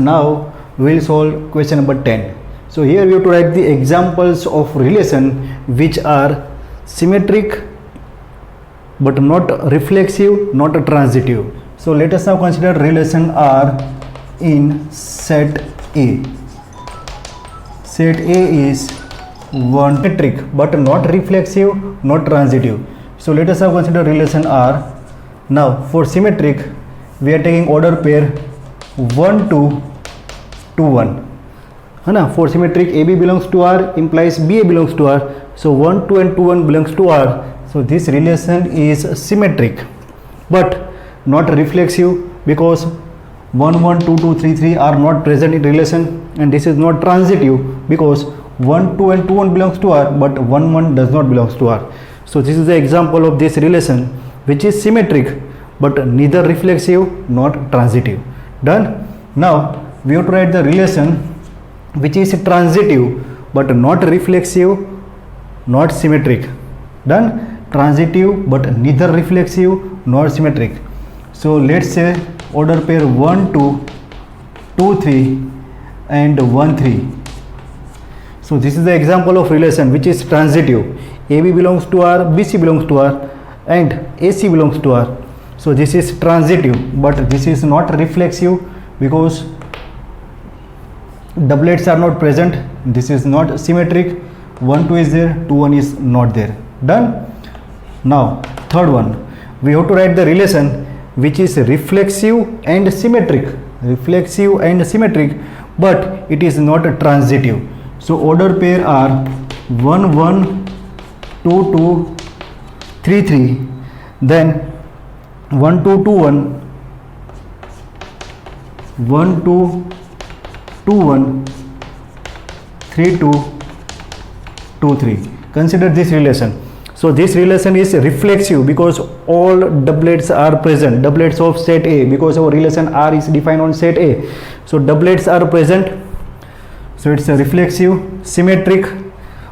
now we will solve question number 10. So here we have to write the examples of relation which are symmetric but not reflexive, not transitive. So let us now consider relation R in set A. Set A is one symmetric but not reflexive, not transitive. So let us now consider relation R. Now for symmetric we are taking order pair 1 2 2 1. For symmetric AB belongs to R implies BA belongs to R. So 1 2 and 2 1 belongs to R. So this relation is symmetric but not reflexive because 1 1 2 2 3 3 are not present in relation, and this is not transitive because 1 2 and 2 1 belongs to R but 1 1 does not belongs to R. So this is the example of this relation which is symmetric but neither reflexive not transitive. Done. Now we have to write the relation which is transitive but not reflexive, not symmetric. Done. Transitive but neither reflexive nor symmetric. So let's say order pair 1 2 2 3 and 1 3. So this is the example of relation which is transitive. AB belongs to R, BC belongs to R and AC belongs to R. So this is transitive but this is not reflexive because doublets are not present. This is not symmetric. 1 2 is there, 2 1 is not there. Done. Now third one, we have to write the relation which is reflexive and symmetric. Reflexive and symmetric but it is not transitive. So order pair are 1 1 2 2 3 3, then 1 2 2 1 1 2 2 1 3 2 2 3. Consider this relation. So this relation is reflexive because all doublets are present, doublets of set A, because our relation R is defined on set A. So doublets are present. So it's a reflexive. Symmetric,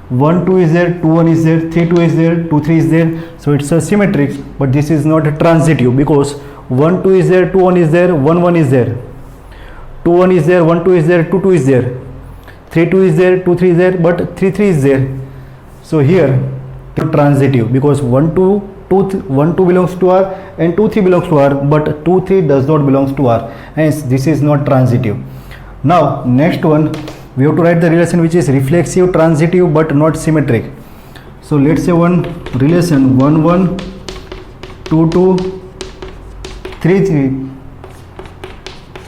1 2 is there, 2 1 is there, 3 2 is there, 2 3 is there. So it's a symmetric but this is not transitive because 1 2 is there, 2 1 is there, 1 1 is there, 2 1 is there, 1 2 is there, 2 2 is there, 3 2 is there, 2 3 is there, but 3 3 is there. So here transitive because 1 2 belongs to R and 2 3 belongs to R but 2 3 does not belongs to R, hence this is not transitive. Now next one, we have to write the relation which is reflexive, transitive but not symmetric. So let's say one relation 1 1 2 2 3 3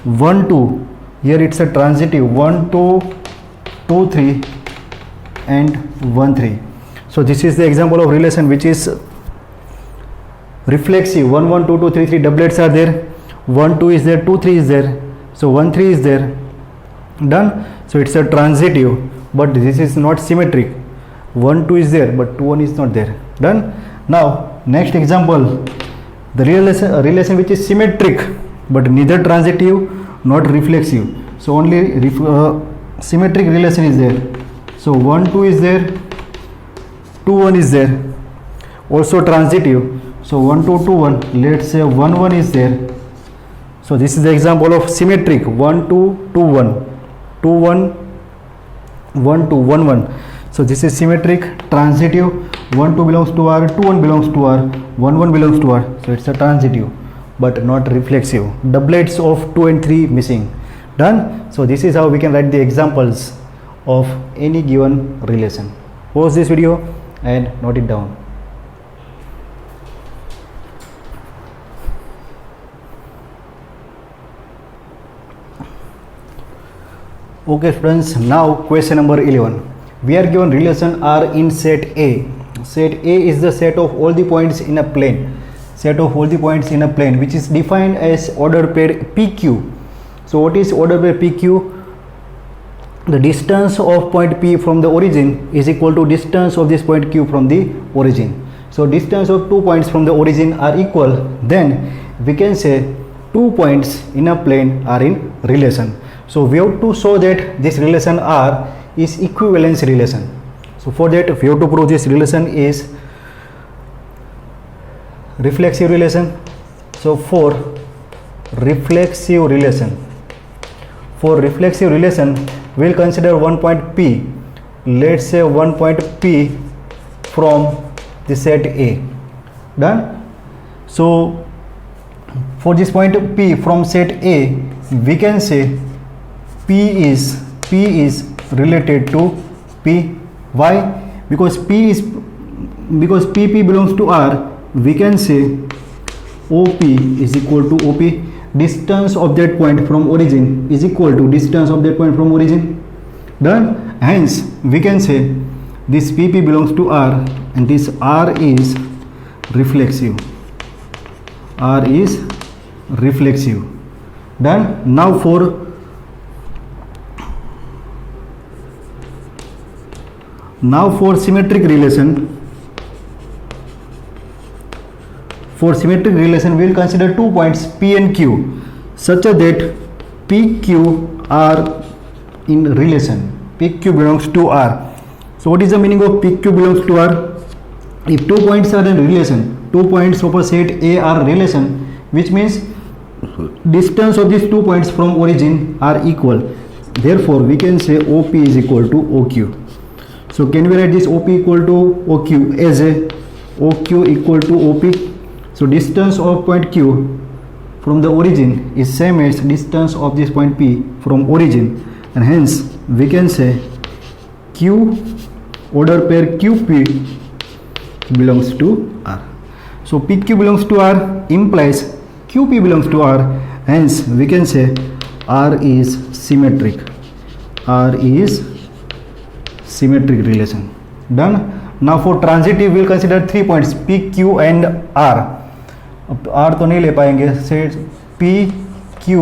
1 2. Here it's a transitive 1 2 2 3 and 1 3. So this is the example of relation which is reflexive. 1 1 2 2 3 3 doublets are there, 1 2 is there, 2 3 is there, so 1 3 is there. Done. So it's a transitive but this is not symmetric. 1 2 is there but 2 1 is not there. Done. Now next example, the relation which is symmetric but neither transitive not reflexive. So only symmetric relation is there. So 1 2 is there, 2 1 is there, also transitive. So 1 2 2 1, let's say 1 1 is there. So this is the example of symmetric 1 2 2 1 2 1 1 2 1 1. So this is symmetric. Transitive, 1 2 belongs to R, 2 1 belongs to R, 1 1 belongs to R. So it's a transitive but not reflexive. Doublets of 2 and 3 missing. Done. So this is how we can write the examples of any given relation. Pause this video and note it down. Okay friends, now question number 11. We are given relation R in set A. Set A is the set of all the points in a plane. Set of all the points in a plane which is defined as order pair PQ. So what is order pair PQ? The distance of point P from the origin is equal to distance of this point Q from the origin. So distance of 2 points from the origin are equal, then we can say 2 points in a plane are in relation. So we have to show that this relation R is equivalence relation. So for that we have to prove this relation is reflexive relation. So for reflexive relation, for reflexive relation, we'll consider one point P. Let's say one point P from the set A. Done? So for this point P from set A, we can say P is related to P. Why? Because PP belongs to R, we can say OP is equal to OP. Distance of that point from origin is equal to distance of that point from origin. Done? Hence we can say this PP belongs to R and this R is reflexive. R is reflexive. Done? Now for symmetric relation, we will consider 2 points P and Q such that PQ are in relation. PQ belongs to R. So what is the meaning of PQ belongs to R? If 2 points are in relation, 2 points of a set A are relation, which means distance of these 2 points from origin are equal. Therefore we can say OP is equal to OQ. So can we write this OP equal to OQ as a OQ equal to OP? So distance of point Q from the origin is same as distance of this point P from origin, and hence we can say Q order pair QP belongs to R. So PQ belongs to R implies QP belongs to R, hence we can say R is symmetric. R is symmetric relation. Done? Now for transitive we will consider 3 points P, Q and R. अब R तो नहीं ले पाएंगे, set P, Q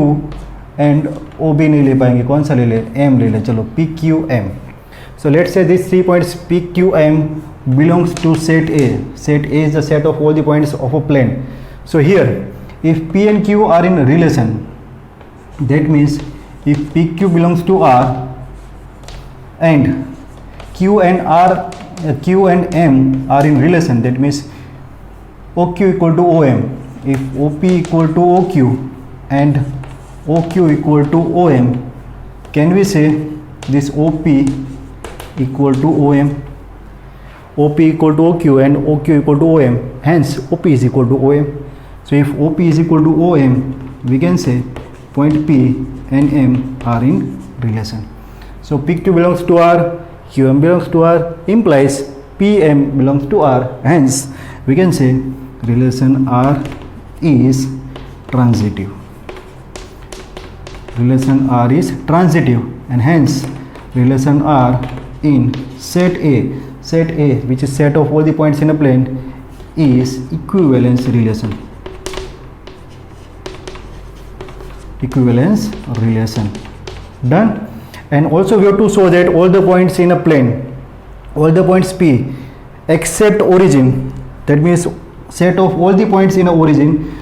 and OB नहीं ले पाएंगे, कौन सा ले ले? M ले ले, चलो P, Q, M. So let's say these 3 points P, Q, M belongs to set A. Set A is the set of all the points of a plane. So here if P and Q are in relation, that means if PQ belongs to R and Q and M are in relation, that means OQ equal to OM. If OP equal to OQ and OQ equal to OM, can we say this OP equal to OM? OP equal to OQ and OQ equal to OM, hence OP is equal to OM. So if OP is equal to OM, we can say point P and M are in relation. So PQ belongs to R, QM belongs to R, implies PM belongs to R, hence we can say relation R is transitive. Relation R is transitive, and hence relation R in set A, which is set of all the points in a plane, is equivalence relation. Equivalence relation. Done? And also we have to show that all the points in a plane, all the points P except origin, that means set of all the points in a origin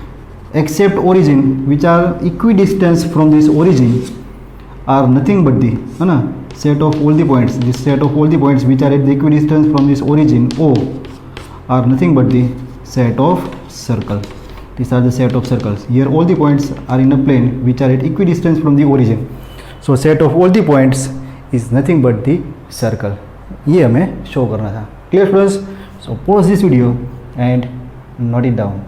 except origin which are equidistant from this origin are nothing but the set of all the points, this set of all the points which are at the equidistance from this origin O are nothing but the set of circle. These are the set of circles. Here all the points are in a plane which are at equidistance from the origin. So set of all the points is nothing but the circle. ये हमें show करना था. Clear students? So pause this video and note it down.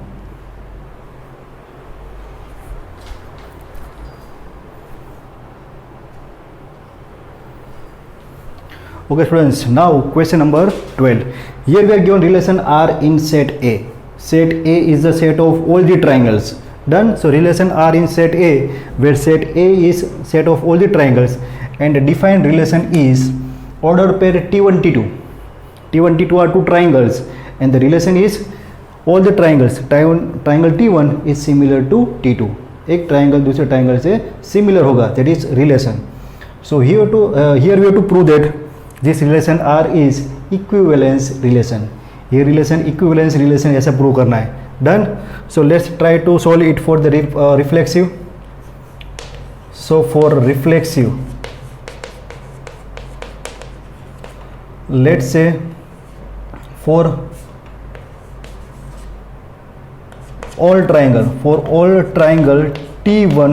Okay students, now question number 12. Here we are given relation R in set A. Set A is the set of all the triangles. Done? So relation R in set A, where set A is set of all the triangles, and the defined relation is order pair T1 T2. T1 T2 are two triangles, and the relation is all the triangles. Triangle T1 is similar to T2. एक triangle दूसरे triangle से similar होगा, that is relation. So here we have to prove that this relation R is equivalence relation. ये relation equivalence relation ऐसा prove करना है. Done? So let's try to solve it for the reflexive. So for reflexive, let's say for all triangle T1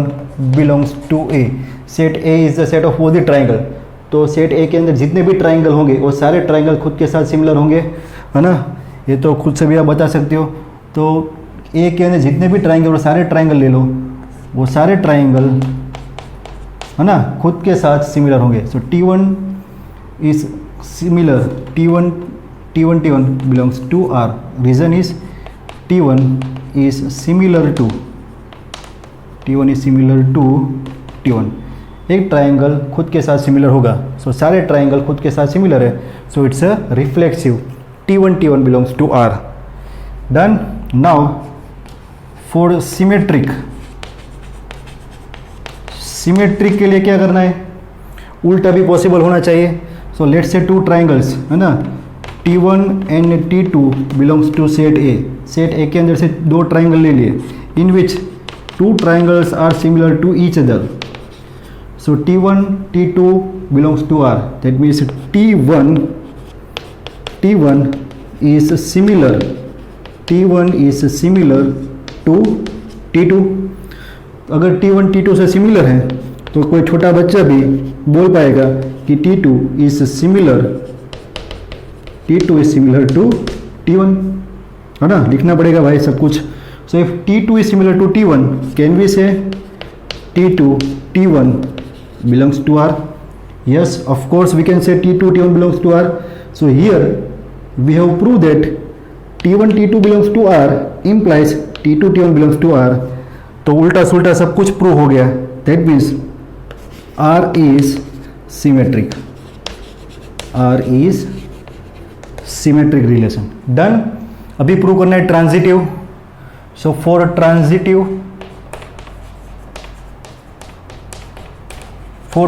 belongs to A. Set A is the set of all the triangle. तो set A के अंदर जितने भी triangle होंगे वो सारे triangle खुद के साथ सिमिलर होंगे, है ना. ये तो खुद से भी आप बता सकते हो. तो ए के अंदर जितने भी ट्राइंगल, वो सारे ट्राइंगल ले लो, वो सारे ट्राइंगल, है ना, खुद के साथ सिमिलर होंगे. So T1 is similar, T1 belongs to R. Reason is T1 is similar to T1. एक ट्राइंगल खुद के साथ सिमिलर होगा. सो सारे ट्राइंगल खुद के साथ सिमिलर है. So it's a reflexive. T1 belongs to R. Done. Now for symmetric के लिए क्या करना है, उल्टा भी पॉसिबल होना चाहिए. So let's say two triangles, है ना, T1 and T2 belongs to set A. Set A के अंदर से दो ट्राइंगल ले लिए in which two triangles are similar to each other. So T1 T2 belongs to R. That means T1 is similar to T2. अगर T1 T2 से similar है तो कोई छोटा बच्चा भी बोल पाएगा कि T2 is similar to T1, है ना. लिखना पड़ेगा भाई सब कुछ. So if T2 is similar to T1, can we say T1 belongs to R? Yes, of course we can say T1 belongs to R. So here we have proved that T2 belongs to R implies T1 belongs to R. तो उल्टा सुल्टा सब कुछ prove हो गया. That means R is symmetric. Relation. Done. अभी prove करना है transitive. So for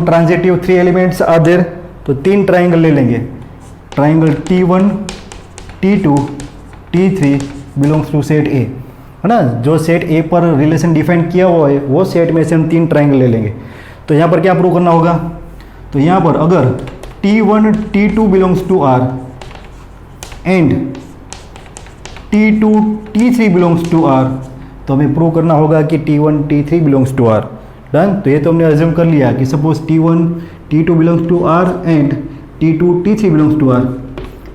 transitive 3 elements are there. तो 3 ट्राइंगल ले लेंगे. Triangle T1 T2 T3 belongs to set A, है ना. जो सेट ए पर रिलेशन डिफाइन किया हुआ है वो सेट में से हम 3 ट्राइंगल ले लेंगे. तो यहाँ पर क्या प्रूव करना होगा, तो यहाँ पर अगर T1 T2 belongs to R and T2 T3 belongs to R, तो हमें प्रूव करना होगा कि T1 T3 belongs to R. Done. तो ये तो हमने अज्यूम कर लिया कि suppose T1 T2 belongs to R and T2 T3 belongs to R.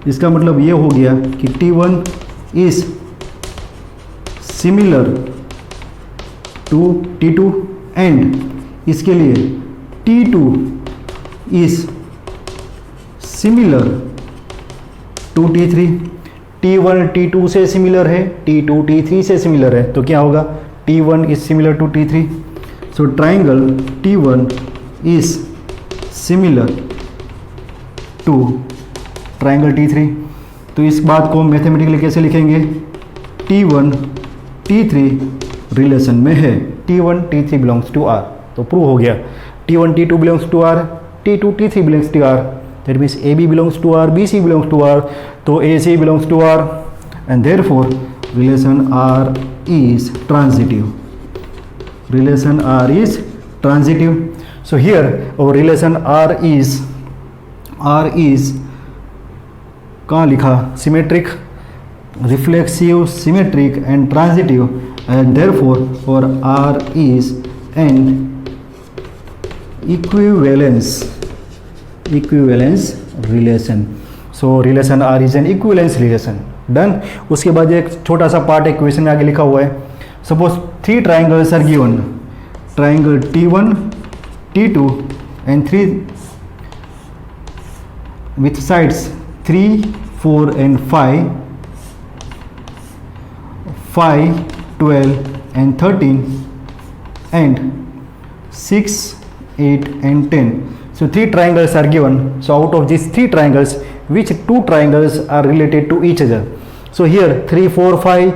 इसका मतलब ये हो गया कि T1 is similar to T2 and इसके लिए T2 is similar to T3. T1 T2 से सिमिलर है, T2 T3 से सिमिलर है. तो क्या होगा, T1 is similar to T3. So triangle T1 is similar to triangle T3. तो इस बात को मैथमेटिकली कैसे लिखेंगे, T1 T3 रिलेशन में है, T1 T3 belongs to R. तो प्रूव हो गया. T1 T2 belongs to R, T2 T3 belongs to R. That means AB belongs to R, BC belongs to R. तो AC belongs to R and therefore relation R is transitive. So here our relation R is कहाँ लिखा, symmetric, reflexive, symmetric and transitive, and therefore और R is an equivalence relation. So relation R is an equivalence relation. Done. उसके बाद एक छोटा सा part equation में आगे लिखा हुआ है. Suppose 3 triangles are given, triangle T1 T2 and 3 with sides 3 4 and 5, 12 and 13 and 6 8 and 10. So 3 triangles are given. So out of these 3 triangles, which 2 triangles are related to each other? So here 3 4 5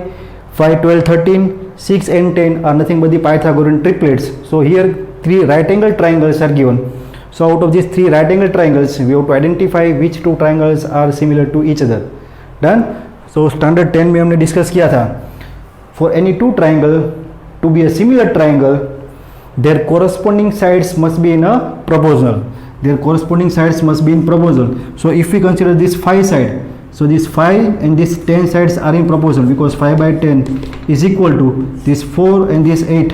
12 13 6 and 10 are nothing but the Pythagorean triplets. So here 3 right angle triangles are given. So out of these 3 right angle triangles, we have to identify which 2 triangles are similar to each other. Done. So standard 10 में हमने discuss किया था, for any 2 triangle to be a similar triangle, their corresponding sides must be in a proportional. So if we consider this 5 side, so this 5 and this 10 sides are in proportional, because 5 by 10 is equal to this 4 and this 8.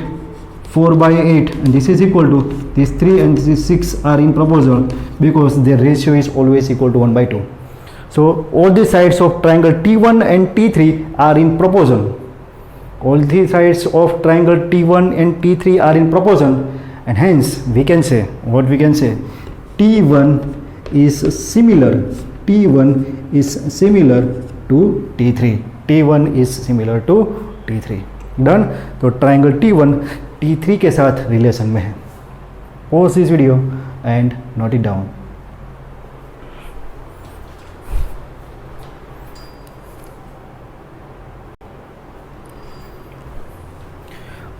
4 by 8, and this is equal to these 3 and these 6 are in proposal because their ratio is always equal to 1 by 2. So all the sides of triangle T1 and T3 are in proposal. All the sides of triangle T1 and T3 are in proposal, and hence we can say, what we can say, T1 is similar to T3. T1 is similar to T3. Done. तो triangle T1 T3 के साथ relation में है. Pause this video and note it down.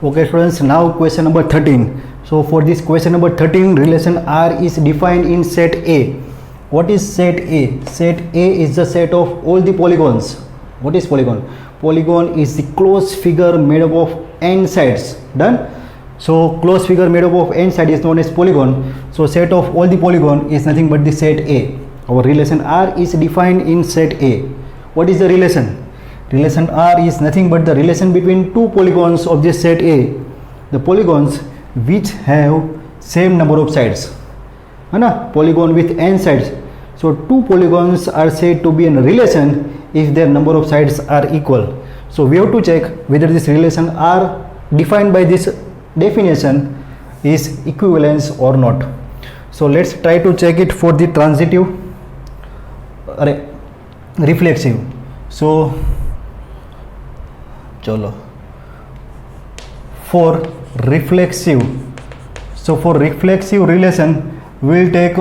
Okay students, now question number 13. So for this question number 13, relation R is defined in set A. What is set A? Set A is the set of all the polygons. What is polygon? Polygon is the closed figure made up of n sides. Done. So closed figure made up of n sides is known as polygon. So set of all the polygon is nothing but the set A. Our relation R is defined in set A. What is the relation? Relation R is nothing but the relation between two polygons of this set A. The polygons which have same number of sides. है ना? Polygon with n sides. So two polygons are said to be in a relation if their number of sides are equal. So we have to check whether this relation R defined by this definition is equivalence or not. So let's try to check it for the transitive, reflexive. So चलो for reflexive, so for reflexive relation we'll take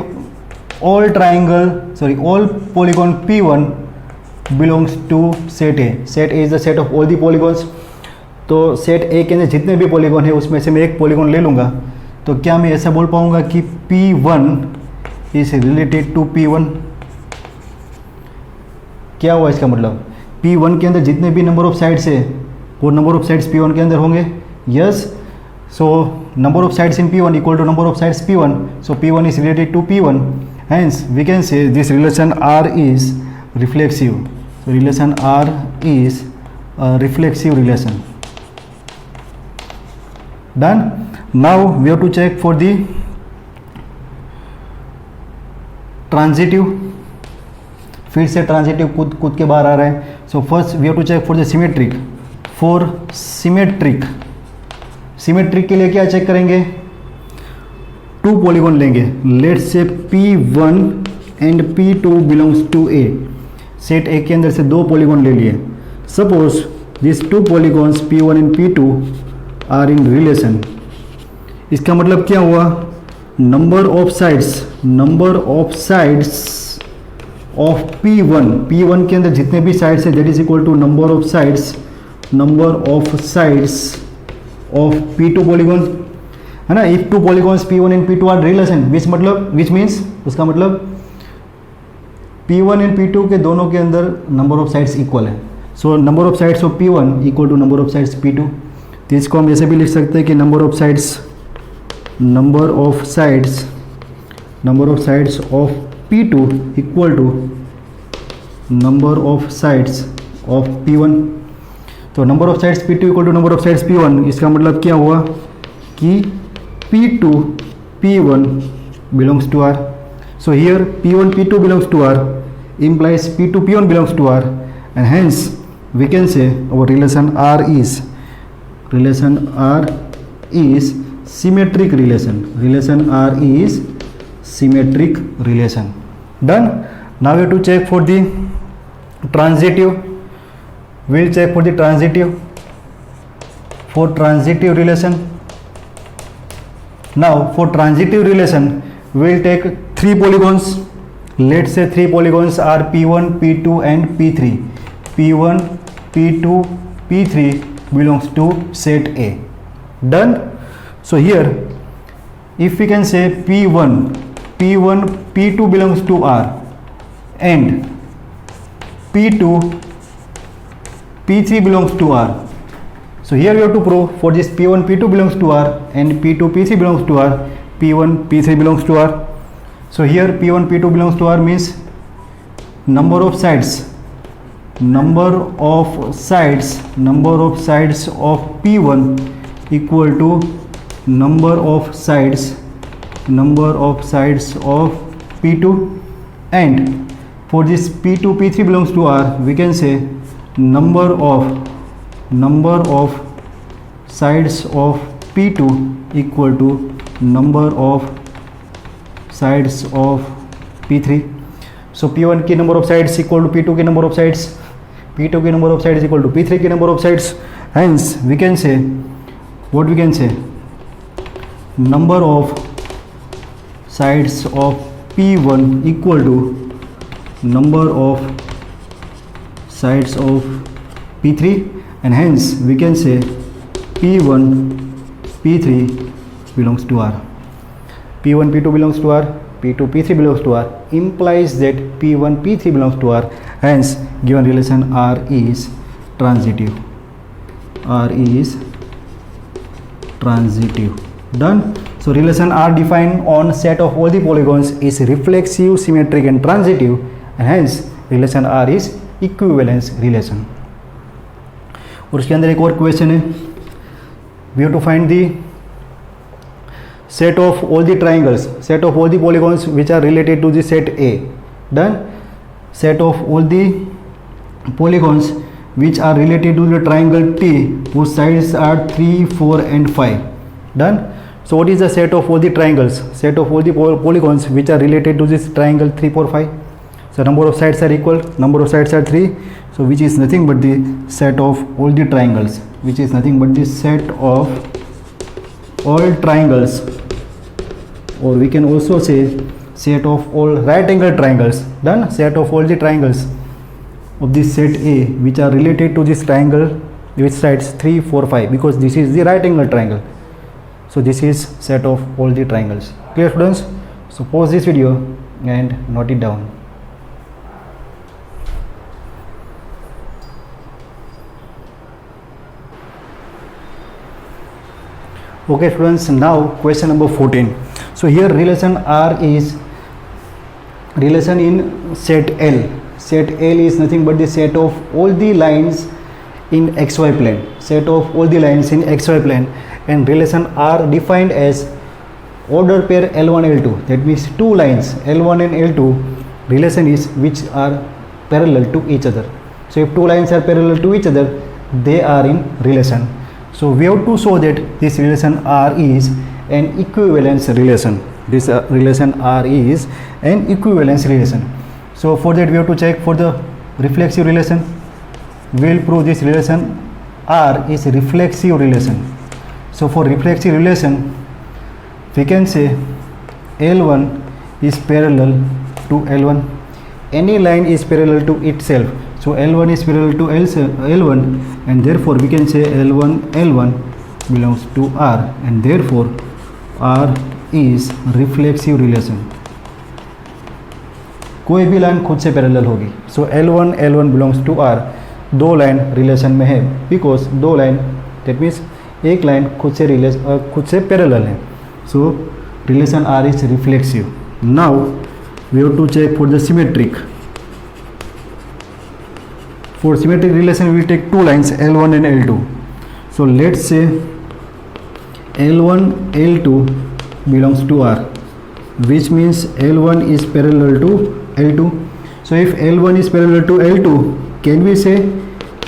all polygon P1 belongs to set A. Set A is the set of all the polygons. तो set A के अंदर जितने भी polygon है उसमें से मैं एक पॉलीगॉन ले लूँगा. तो क्या मैं ऐसा बोल पाऊँगा कि P1 is related to P1? क्या हुआ इसका मतलब? P1 के अंदर जितने भी नंबर ऑफ साइड्स है वो नंबर ऑफ साइड्स P1 के अंदर होंगे. Yes. So number of sides in P1 equal to number of sides P1. So P1 is related to P1. Hence we can say this relation R is reflexive. So relation R is a reflexive relation. Done. Now we have to check for the transitive. फिर से transitive कूद के बाहर आ रहा है. So first we have to check for the symmetric. फॉर symmetric के लिए क्या चेक करेंगे? टू पॉलीगॉन लेंगे. Let's say P1 and P2 belongs to A. Set A के अंदर से दो पॉलीगॉन ले लिए. Suppose this two polygons P1 and P2 are in relation. इसका मतलब क्या हुआ? Number of sides of P1 के अंदर जितने भी साइड्स है that is equal to number of sides of P2 polygon, है ना. If two polygons P1 and P2 are relation which means उसका मतलब P1 एंड P2 के दोनों के अंदर नंबर ऑफ साइड्स इक्वल है. So number of sides of P1 equal to number of sides P2. तो इसको हम ऐसे भी लिख सकते हैं कि number of sides of P2 equal to number of sides of P1. तो number of sides P2 equal to number of sides P1. इसका मतलब क्या हुआ कि P2 P1 belongs to R. So here P1 P2 belongs to R implies P2 P1 belongs to R, and hence we can say our relation R is symmetric relation. Relation R is symmetric relation. Done. Now we have to check for the transitive. We'll check for the transitive. For transitive relation. Now for transitive relation we'll take three polygons. Let's say three polygons are P1, P2 and P3. P1, P2, P3 belongs to set A. Done. So here if we can say P1 P2 belongs to R and P2 P3 belongs to R. So here we have to prove for this P1 P2 belongs to R and P2 P3 belongs to R, P1 P3 belongs to R. So here P1 P2 belongs to R means number of sides of P1 equal to number of sides of P2, and for this P2 P3 belongs to R, we can say number of sides of P2 equal to number of sides of P3. So P1 की number of sides equal to P2 की number of sides, P2 की number of sides equal to P3 की number of sides. Hence we can say, what we can say, number of sides of P1 equal to number of sides of P3, and hence we can say P1 P3 belongs to R. P1 P2 belongs to R, P2 P3 belongs to R, implies that P1 P3 belongs to R. Hence given relation R is transitive. R is transitive. Done. So relation R defined on set of all the polygons is reflexive, symmetric and transitive, and hence relation R is equivalence relation. और उसके अंदर एक और question है, we have to find the set of all the triangles, set of all the polygons which are related to the set A. Done. Set of all the polygons which are related to the triangle T whose sides are 3, 4 and 5. Done. So what is the set of all the triangles, set of all the polygons which are related to this triangle 3, 4, 5? So number of sides are equal, number of sides are 3, so which is nothing but the set of all the triangles, which is nothing but the set of all triangles, or we can also say set of all right angle triangles. Done. Set of all the triangles of this set A which are related to this triangle with sides 3, 4, 5, because this is the right angle triangle. So this is set of all the triangles. Clear students? So pause this video and note it down. Okay students, now question number 14. So here relation R is relation in set L. Set L is nothing but the set of all the lines in xy plane, set of all the lines in xy plane, and relation R defined as order pair L1 L2. That means two lines L1 and L2 relation is which are parallel to each other. So if two lines are parallel to each other, they are in relation. So we have to show that this relation R is an equivalence relation. This relation R is an equivalence relation. So for that we have to check for the reflexive relation. We will prove this relation R is a reflexive relation. So for reflexive relation, we can say L1 is parallel to L1. Any line is parallel to itself. So L1 is parallel to L1, and therefore we can say L1 belongs to R, and therefore R is reflexive relation. कोई भी line खुद से parallel होगी. So L1 belongs to R. दो line relation में है because दो line, that means एक लाइन खुद से पैरेलल है. So relation R is reflexive. Now we have to check for the symmetric. For symmetric relation we will take two lines L1 and L2. So let's say L1 L2 belongs to R, which means L1 is parallel to L2. So if L1 is parallel to L2, can we say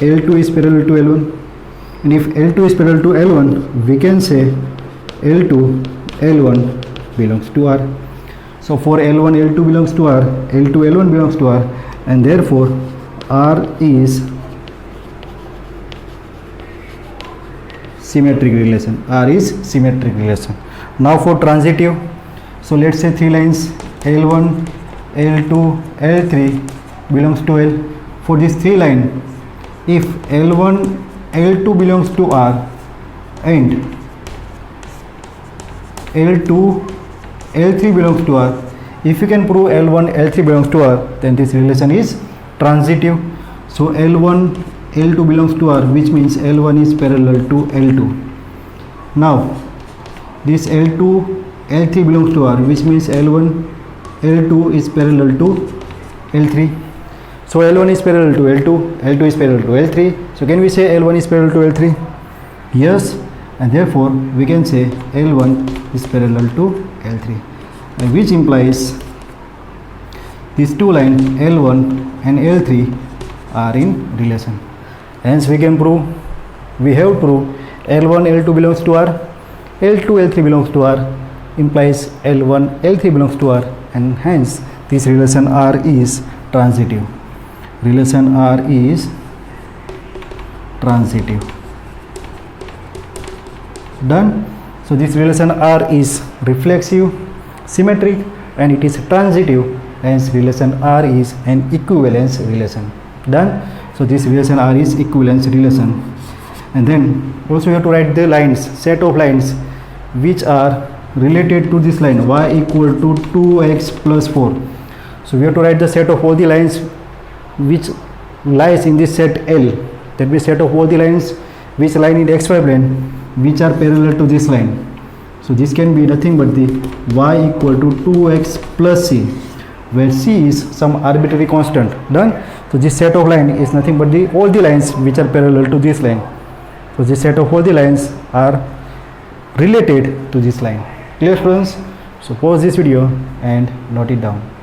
L2 is parallel to L1? And if L2 is parallel to L1, we can say L2 L1 belongs to R. So for L1 L2 belongs to R, L2 L1 belongs to R, and therefore R is symmetric relation. R is symmetric relation. Now for transitive, so let's say three lines L1, L2, L3 belongs to L. For this three line, if L1, L2 belongs to R and L2, L3 belongs to R, if you can prove L1, L3 belongs to R, then this relation is transitive. So L1 L2 belongs to R, which means L1 is parallel to L2. Now this L2 L3 belongs to R, which means L1 L2 is parallel to L3. So L1 is parallel to L2, L2 is parallel to L3. So can we say L1 is parallel to L3? Yes. and therefore we can say L1 is parallel to L3, and which implies these two lines L1 and L3 are in relation. Hence we can prove, we have proved L1 L2 belongs to R, L2 L3 belongs to R, implies L1 L3 belongs to R, and hence this relation R is transitive. Relation R is transitive. Done. So this relation R is reflexive, symmetric, and it is transitive, hence relation R is an equivalence relation. Done. So this relation R is equivalence relation. And then also you have to write the lines, set of lines which are related to this line y equal to 2x plus 4. So we have to write the set of all the lines which lies in this set L. That means set of all the lines which lie in the xy plane which are parallel to this line. So this can be nothing but the y equal to 2x plus c, where c is some arbitrary constant. Done. So this set of line is nothing but the all the lines which are parallel to this line. So this set of all the lines are related to this line. Clear, students? So pause this video and note it down.